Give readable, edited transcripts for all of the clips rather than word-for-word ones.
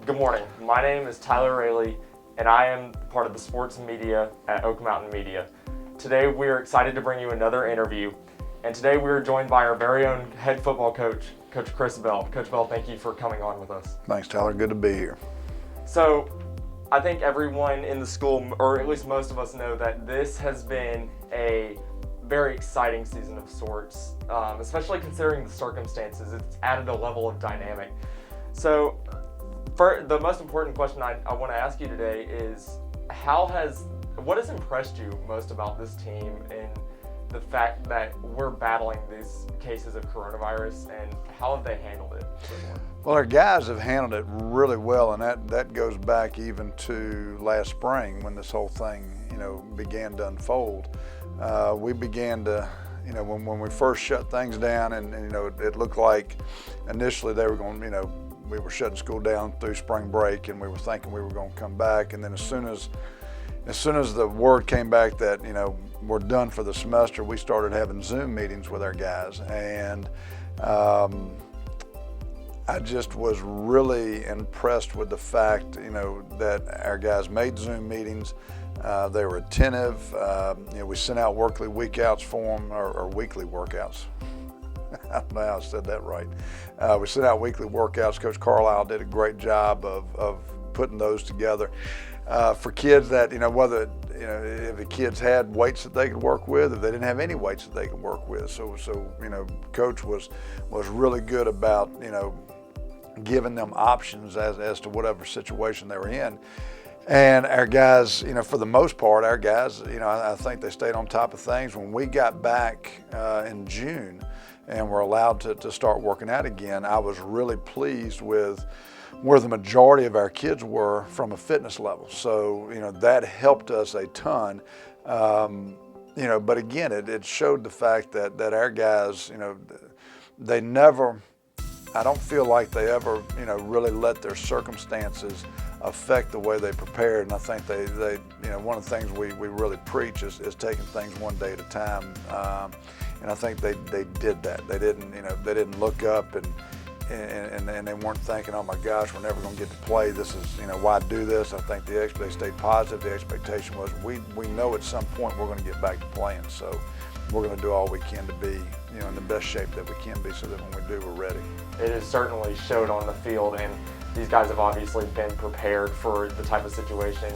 Good morning. My name is Tyler Raley, and I am part of the sports media at Oak Mountain Media. Today, we are excited to bring you another interview, and today we are joined by our very own head football coach, Coach Cris Bell. Coach Bell, thank you for coming on with us. Thanks, Tyler. Good to be here. So, I think everyone in the school, or at least most of us, know that this has been a very exciting season of sorts, especially considering the circumstances. It's added a level of dynamic. So, for the most important question I want to ask you today is, what has impressed you most about this team in the fact that we're battling these cases of coronavirus, and how have they handled it so far? Well, our guys have handled it really well, and that goes back even to last spring when this whole thing, began to unfold. We began to, when we first shut things down, and it looked like initially they were going, we were shutting school down through spring break, and we were thinking we were going to come back. And then as soon as the word came back that we're done for the semester, we started having Zoom meetings with our guys, and I just was really impressed with the fact that our guys made Zoom meetings. They were attentive. We sent out weekly workouts for them, or weekly workouts. I don't know how I said that right. We sent out weekly workouts. Coach Carlisle did a great job of putting those together for kids that, whether, if the kids had weights that they could work with, if they didn't have any weights that they could work with. So Coach was really good about, giving them options as to whatever situation they were in. And our guys, for the most part, I think they stayed on top of things. When we got back in June and were allowed to start working out again, I was really pleased with where the majority of our kids were from a fitness level. So, that helped us a ton. But again, it showed the fact that our guys, they never, I don't feel like they ever, really let their circumstances affect the way they prepared. And I think they one of the things we really preach is taking things one day at a time. And I think they did that. They didn't look up and they weren't thinking, oh my gosh, we're never going to get to play. This is, why do this? I think they stayed positive. The expectation was we know at some point we're going to get back to playing. So we're going to do all we can to be, in the best shape that we can be, so that when we do, we're ready. It has certainly showed on the field, and these guys have obviously been prepared for the type of situation.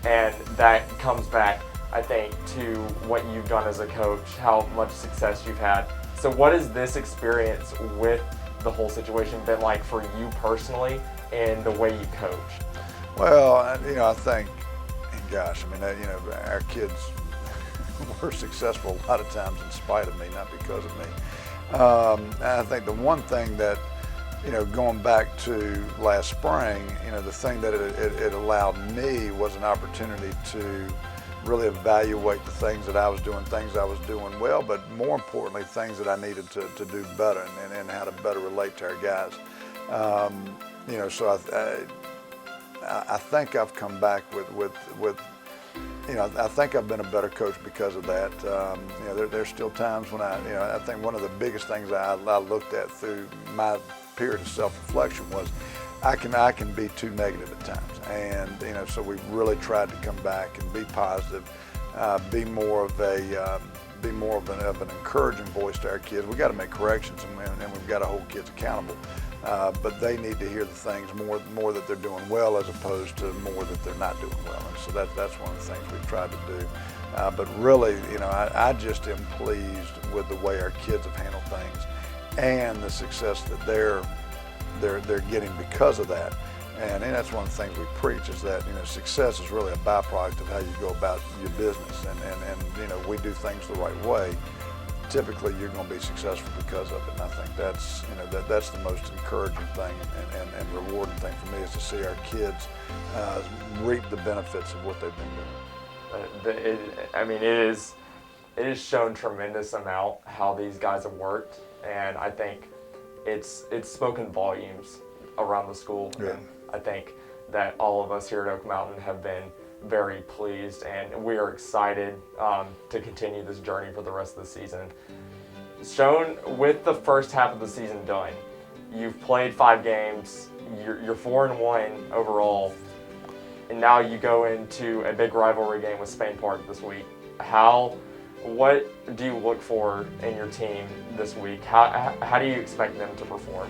And that comes back, I think, to what you've done as a coach, how much success you've had. So what has this experience with the whole situation been like for you personally and the way you coach? Well, I think, gosh, our kids were successful a lot of times in spite of me, not because of me. I think the one thing that, going back to last spring, the thing that it allowed me was an opportunity to really evaluate the things that I was doing, things I was doing well, but more importantly, things that I needed to do better, and how to better relate to our guys. So I think I've come back with I think I've been a better coach because of that. There's still times when I think one of the biggest things I looked at through my period of self-reflection was I can be too negative at times, and so we've really tried to come back and be positive, be more of an encouraging voice to our kids. We got to make corrections, and we've got to hold kids accountable, but they need to hear the things more that they're doing well, as opposed to more that they're not doing well. And so that's one of the things we've tried to do. But really, I just am pleased with the way our kids have handled things and the success that they're getting because of that. And that's one of the things we preach, is that success is really a byproduct of how you go about your business. And we do things the right way. Typically, you're going to be successful because of it. And I think that's that's the most encouraging thing and rewarding thing for me, is to see our kids reap the benefits of what they've been doing. It has shown tremendous amount how these guys have worked, and I think it's spoken volumes around the school. Yeah. And I think that all of us here at Oak Mountain have been very pleased, and we are excited to continue this journey for the rest of the season. Shown with the first half of the season done, You've played 5 games. You're 4-1 overall, and now you go into a big rivalry game with Spain Park this week. What do you look for in your team this week? How do you expect them to perform?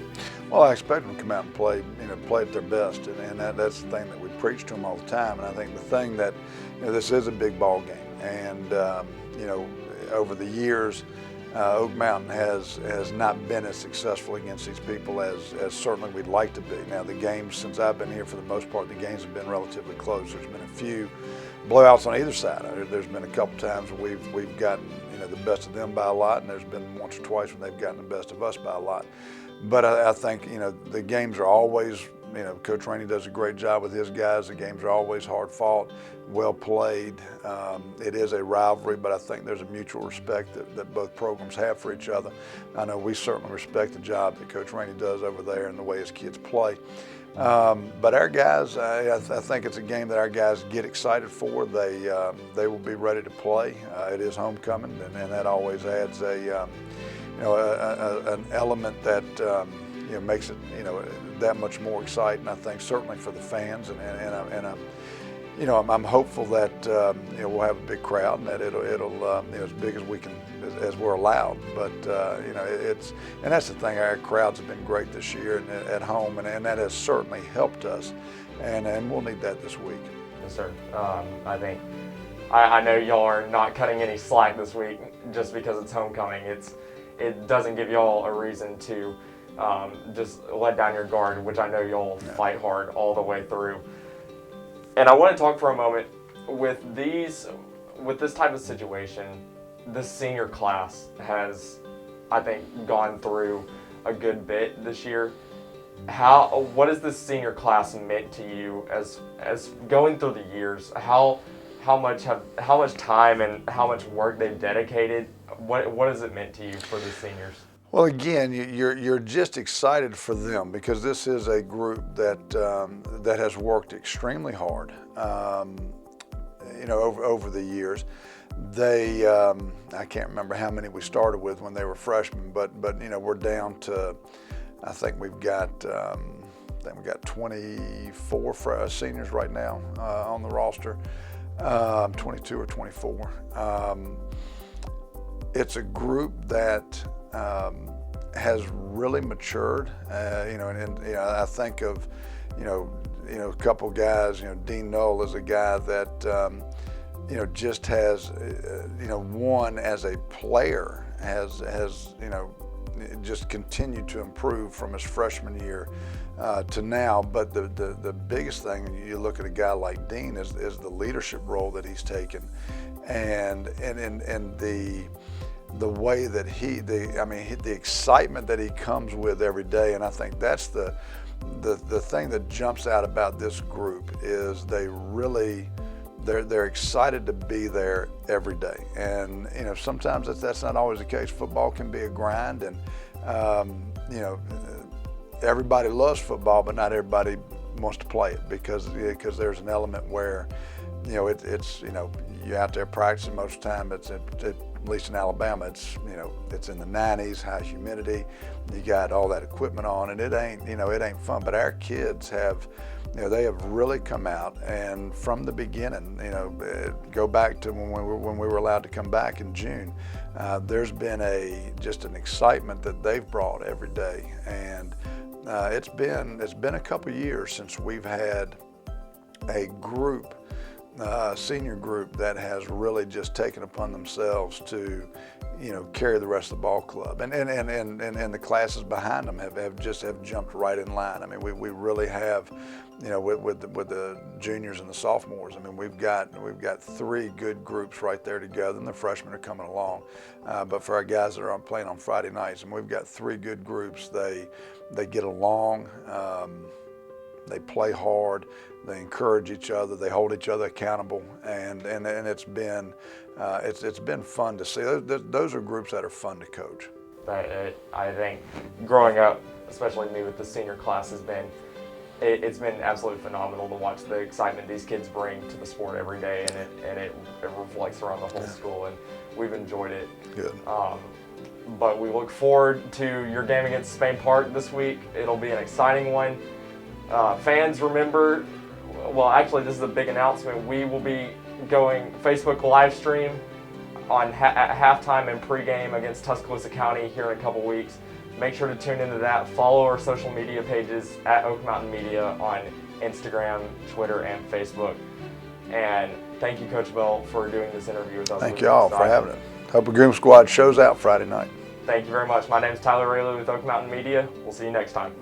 Well, I expect them to come out and play, play at their best, and that's the thing that we preach to them all the time. And I think the thing that, this is a big ball game, and over the years, Oak Mountain has not been as successful against these people as certainly we'd like to be. Now, the games, since I've been here, for the most part, the games have been relatively close. There's been a few blowouts on either side. There's been a couple times where we've gotten the best of them by a lot, and there's been once or twice when they've gotten the best of us by a lot. But I think the games are always, Coach Raley does a great job with his guys. The games are always hard fought, well played. It is a rivalry, but I think there's a mutual respect that both programs have for each other. I know we certainly respect the job that Coach Raley does over there and the way his kids play. But our guys, I think it's a game that our guys get excited for. They will be ready to play. It is homecoming, and that always adds an element that makes it that much more exciting. I think certainly for the fans, and I'm hopeful that we'll have a big crowd and that it'll as big as we can as we're allowed. But and that's the thing. Our crowds have been great this year and at home, and that has certainly helped us, and we'll need that this week. Yes, sir. I know y'all are not cutting any slack this week just because it's homecoming. It doesn't give y'all a reason to just let down your guard, which I know y'all fight hard all the way through. And I want to talk for a moment with this type of situation. The senior class has, I think, gone through a good bit this year. What has this senior class meant to you as going through the years? How much time and how much work they've dedicated? What has it meant to you for the seniors? Well, again, you're just excited for them because this is a group that has worked extremely hard. Over the years, I can't remember how many we started with when they were freshmen, but we're down to, I think we've got 24 seniors right now on the roster, 22 or 24. It's a group that has really matured, and I think of, a couple guys. Dean Knoll is a guy that just has, one as a player has just continued to improve from his freshman year to now. But the biggest thing, you look at a guy like Dean, is the leadership role that he's taken, and the way that the excitement that he comes with every day. And I think that's the thing that jumps out about this group is they're excited to be there every day. And sometimes that's not always the case. Football can be a grind, and everybody loves football, but not everybody wants to play it because there's an element where you're out there practicing most of the time. At least in Alabama, it's in the 90s, high humidity. You got all that equipment on, and it ain't fun. But our kids have, they have really come out, and from the beginning, go back to when we were allowed to come back in June. There's been just an excitement that they've brought every day, and it's been a couple years since we've had a group. Senior group that has really just taken upon themselves to, carry the rest of the ball club, and the classes behind them have jumped right in line. I mean, we really have, with the juniors and the sophomores. I mean, we've got 3 good groups right there together, and the freshmen are coming along. But for our guys that are playing on Friday nights, and we've got 3 good groups. They get along. They play hard. They encourage each other. They hold each other accountable, and it's been fun to see. Those are groups that are fun to coach. I think growing up, especially me with the senior class, it's been absolutely phenomenal to watch the excitement these kids bring to the sport every day, and it reflects around the whole school, and we've enjoyed it. Good. But we look forward to your game against Spain Park this week. It'll be an exciting one. Fans, remember, well, actually, this is a big announcement. We will be going Facebook live stream at halftime and pregame against Tuscaloosa County here in a couple weeks. Make sure to tune into that. Follow our social media pages at Oak Mountain Media on Instagram, Twitter, and Facebook. And thank you, Coach Bell, for doing this interview with us. Thank you all for having it. Hope the Groom Squad shows out Friday night. Thank you very much. My name is Tyler Raley with Oak Mountain Media. We'll see you next time.